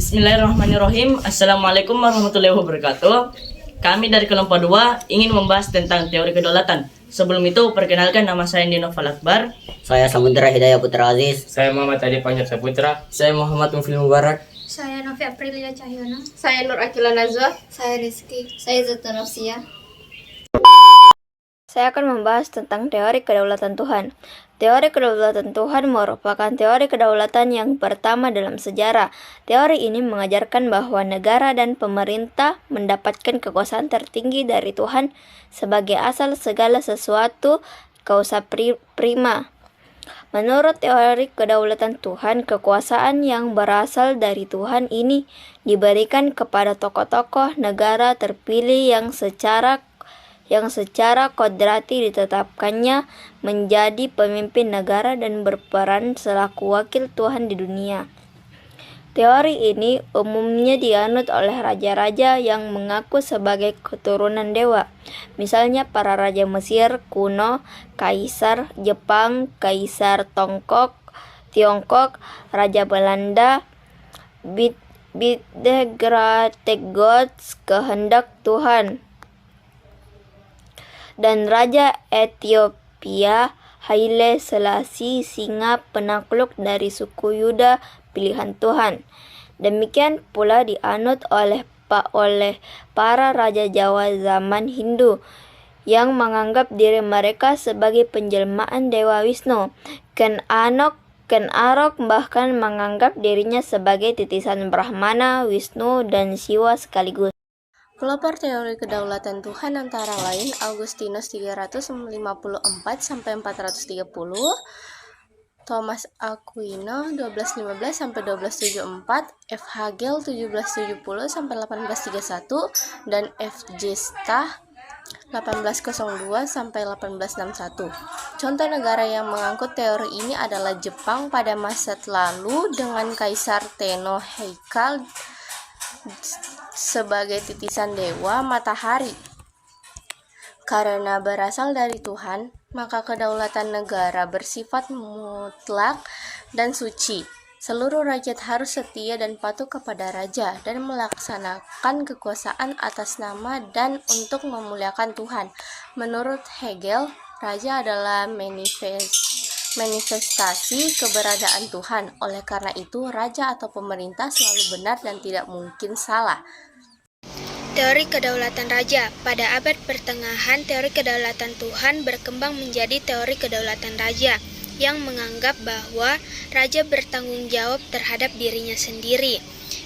Bismillahirrahmanirrahim. Assalamualaikum warahmatullahi wabarakatuh. Kami dari kelompok 2 ingin membahas tentang teori kedaulatan. Sebelum itu, perkenalkan nama saya Nino Falakbar. Saya Samudra Hidayah Putra Aziz. Saya Muhammad Adi Panjat Saputra. Saya Muhammad Mufil Mubarak. Saya Novi Aprilia Cahyono. Saya Nur Akila Nazwa. Saya Rizky. Saya Zata Nafsia. Saya akan membahas tentang teori kedaulatan Tuhan. Teori kedaulatan Tuhan merupakan teori kedaulatan yang pertama dalam sejarah. Teori ini mengajarkan bahwa negara dan pemerintah mendapatkan kekuasaan tertinggi dari Tuhan sebagai asal segala sesuatu, causa prima. Menurut teori kedaulatan Tuhan, kekuasaan yang berasal dari Tuhan ini diberikan kepada tokoh-tokoh negara terpilih yang secara kodrati ditetapkannya menjadi pemimpin negara dan berperan selaku wakil Tuhan di dunia. Teori ini umumnya dianut oleh raja-raja yang mengaku sebagai keturunan dewa. Misalnya para raja Mesir kuno, Kaisar Jepang, Kaisar Tiongkok, Raja Belanda, Biddegrategots, kehendak Tuhan, dan Raja Ethiopia Haile Selassie, singa penakluk dari suku Yuda, pilihan Tuhan. Demikian pula dianut oleh para raja Jawa zaman Hindu yang menganggap diri mereka sebagai penjelmaan Dewa Wisnu. Ken Arok bahkan menganggap dirinya sebagai titisan Brahmana, Wisnu, dan Siwa sekaligus. Pelopor teori kedaulatan Tuhan antara lain Augustinus 354 sampai 430, Thomas Aquino 1215 sampai 1274, F. Hegel 1770 sampai 1831, dan F. J. Stach 1802 sampai 1861. Contoh negara yang mengangkut teori ini adalah Jepang pada masa lalu dengan Kaisar Tenno Heikal sebagai titisan dewa matahari. Karena berasal dari Tuhan, maka kedaulatan negara bersifat mutlak dan suci. Seluruh rakyat harus setia dan patuh kepada raja dan melaksanakan kekuasaan atas nama dan untuk memuliakan Tuhan. Menurut Hegel, raja adalah manifestasi keberadaan Tuhan. Oleh karena itu, raja atau pemerintah selalu benar dan tidak mungkin salah. Teori kedaulatan raja. Pada abad pertengahan, teori kedaulatan Tuhan berkembang menjadi teori kedaulatan raja yang menganggap bahwa raja bertanggung jawab terhadap dirinya sendiri.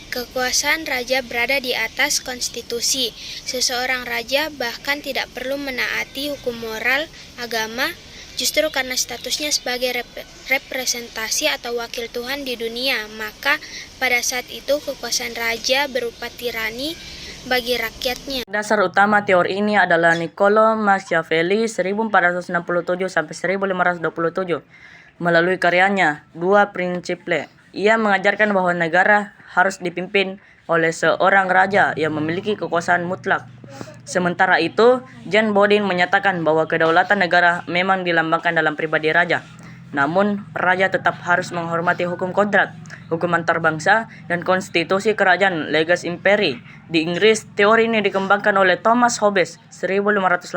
Kekuasaan raja berada di atas konstitusi. Seseorang raja bahkan tidak perlu menaati hukum moral agama, justru karena statusnya sebagai representasi atau wakil Tuhan di dunia. Maka pada saat itu kekuasaan raja berupa tirani bagi rakyatnya. Dasar utama teori ini adalah Niccolo Machiavelli 1467 sampai 1527. Melalui karyanya Dua Principia, ia mengajarkan bahwa negara harus dipimpin oleh seorang raja yang memiliki kekuasaan mutlak. Sementara itu, John Bodin menyatakan bahwa kedaulatan negara memang dilambangkan dalam pribadi raja. Namun, raja tetap harus menghormati hukum kodrat, hukum antar-bangsa, dan konstitusi kerajaan Leges Imperii. Di Inggris, teori ini dikembangkan oleh Thomas Hobbes 1588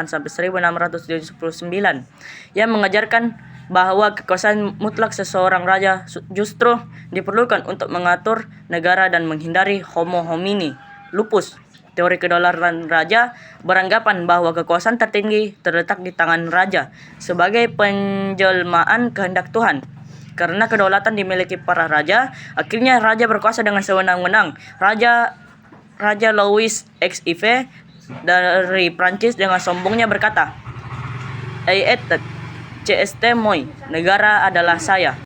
sampai 1679 yang mengajarkan bahwa kekuasaan mutlak seseorang raja justru diperlukan untuk mengatur negara dan menghindari homo homini lupus. Teori kedaulatan raja beranggapan bahwa kekuasaan tertinggi terletak di tangan raja sebagai penjelmaan kehendak Tuhan. Karena kedaulatan dimiliki para raja, akhirnya raja berkuasa dengan sewenang-wenang. Raja Louis XIV dari Prancis dengan sombongnya berkata, CST moi, negara adalah saya.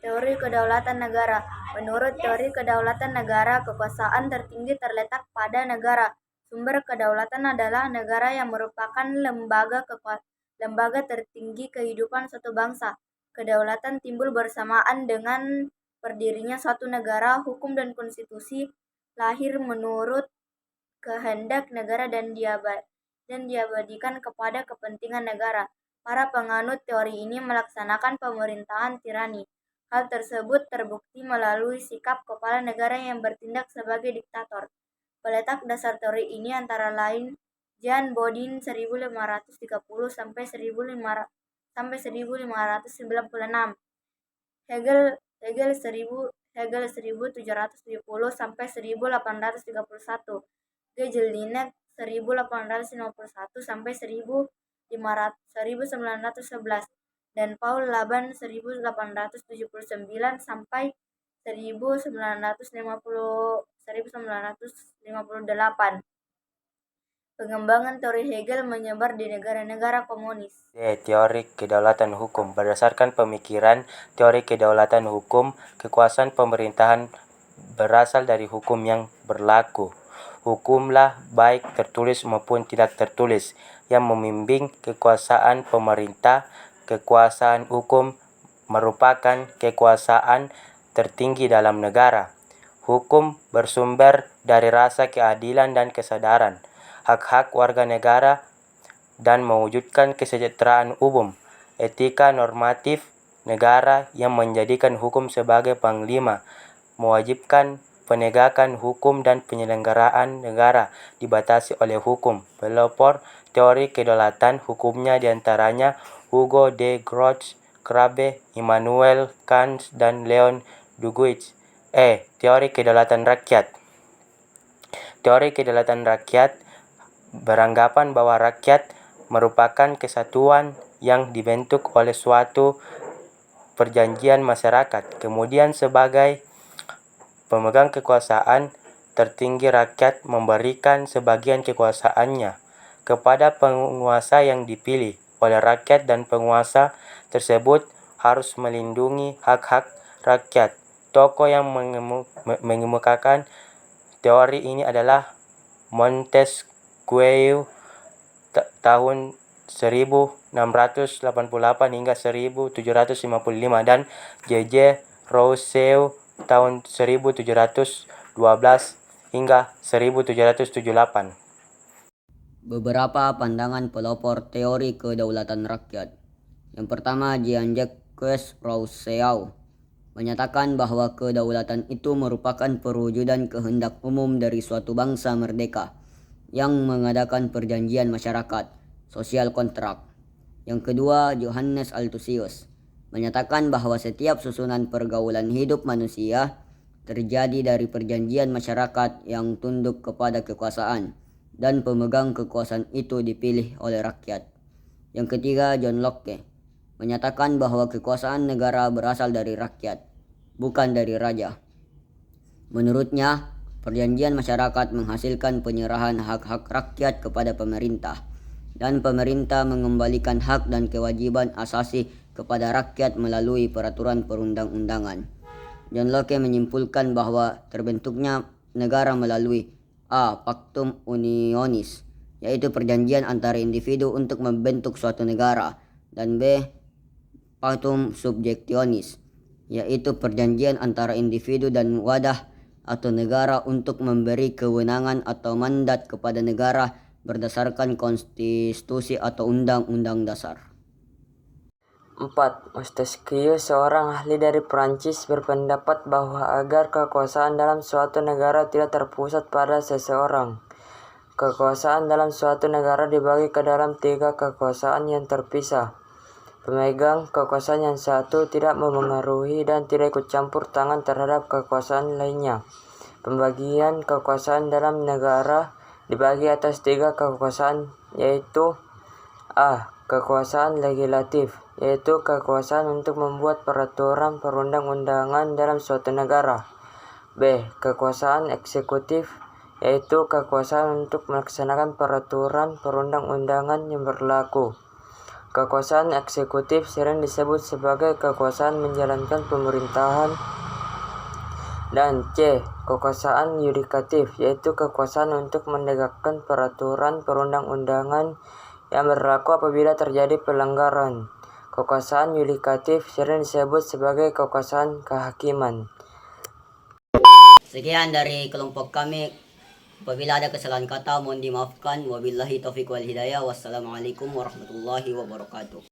Teori kedaulatan negara. Menurut teori kedaulatan negara, kekuasaan tertinggi terletak pada negara. Sumber kedaulatan adalah negara yang merupakan lembaga tertinggi kehidupan suatu bangsa. Kedaulatan timbul bersamaan dengan berdirinya suatu negara. Hukum dan konstitusi lahir menurut kehendak negara dan diabadikan kepada kepentingan negara. Para penganut teori ini melaksanakan pemerintahan tirani. Hal tersebut terbukti melalui sikap kepala negara yang bertindak sebagai diktator. Peletak dasar teori ini antara lain Jan Bodin 1530 sampai 1596, Hegel 1770 sampai 1831, Gelinius 1851 sampai 1911, dan Paul Laban 1879 sampai 1958. Pengembangan teori Hegel menyebar di negara-negara komunis. Teori kedaulatan hukum. Berdasarkan pemikiran teori kedaulatan hukum, kekuasaan pemerintahan berasal dari hukum yang berlaku. Hukumlah baik tertulis maupun tidak tertulis yang membimbing kekuasaan pemerintah. Kekuasaan hukum merupakan kekuasaan tertinggi dalam negara. Hukum bersumber dari rasa keadilan dan kesadaran hak-hak warga negara dan mewujudkan kesejahteraan umum. Etika normatif negara yang menjadikan hukum sebagai panglima, mewajibkan penegakan hukum dan penyelenggaraan negara dibatasi oleh hukum. Pelopor teori kedaulatan hukumnya diantaranya Hugo de Groot, Krabe, Immanuel Kant, dan Leon Duguid. Teori kedaulatan rakyat. Teori kedaulatan rakyat beranggapan bahwa rakyat merupakan kesatuan yang dibentuk oleh suatu perjanjian masyarakat. Kemudian sebagai pemegang kekuasaan tertinggi, rakyat memberikan sebagian kekuasaannya kepada penguasa yang dipilih oleh rakyat, dan penguasa tersebut harus melindungi hak-hak rakyat. Tokoh yang mengemukakan teori ini adalah Montesquieu tahun 1688 hingga 1755 dan J.J. Rousseau tahun 1712 hingga 1778. Beberapa pandangan pelopor teori kedaulatan rakyat. Yang pertama, Jean-Jacques Rousseau menyatakan bahwa kedaulatan itu merupakan perwujudan kehendak umum dari suatu bangsa merdeka yang mengadakan perjanjian masyarakat, sosial kontrak. Yang kedua, Johannes Althusius menyatakan bahwa setiap susunan pergaulan hidup manusia terjadi dari perjanjian masyarakat yang tunduk kepada kekuasaan, dan pemegang kekuasaan itu dipilih oleh rakyat. Yang ketiga, John Locke menyatakan bahwa kekuasaan negara berasal dari rakyat, bukan dari raja. Menurutnya, perjanjian masyarakat menghasilkan penyerahan hak-hak rakyat kepada pemerintah, dan pemerintah mengembalikan hak dan kewajiban asasi kepada rakyat melalui peraturan perundang-undangan. John Locke menyimpulkan bahwa terbentuknya negara melalui A. Pactum unionis, yaitu perjanjian antara individu untuk membentuk suatu negara, dan B. Pactum subjectionis, yaitu perjanjian antara individu dan wadah atau negara untuk memberi kewenangan atau mandat kepada negara berdasarkan konstitusi atau undang-undang dasar. 4. Montesquieu, seorang ahli dari Prancis, berpendapat bahwa agar kekuasaan dalam suatu negara tidak terpusat pada seseorang, kekuasaan dalam suatu negara dibagi ke dalam 3 kekuasaan yang terpisah. Pemegang kekuasaan yang satu tidak memengaruhi dan tidak ikut campur tangan terhadap kekuasaan lainnya. Pembagian kekuasaan dalam negara dibagi atas 3 kekuasaan, yaitu A. Kekuasaan legislatif, yaitu kekuasaan untuk membuat peraturan perundang-undangan dalam suatu negara. B. Kekuasaan eksekutif, yaitu kekuasaan untuk melaksanakan peraturan perundang-undangan yang berlaku. Kekuasaan eksekutif sering disebut sebagai kekuasaan menjalankan pemerintahan. Dan C. Kekuasaan yudikatif, yaitu kekuasaan untuk menegakkan peraturan perundang-undangan yang berlaku apabila terjadi pelanggaran. Kekuasaan yudikatif sering disebut sebagai kekuasaan kehakiman. Sekian dari kelompok kami. Apabila ada kesalahan kata, mohon dimaafkan. Wabillahi taufiq wal hidayah. Wassalamualaikum warahmatullahi wabarakatuh.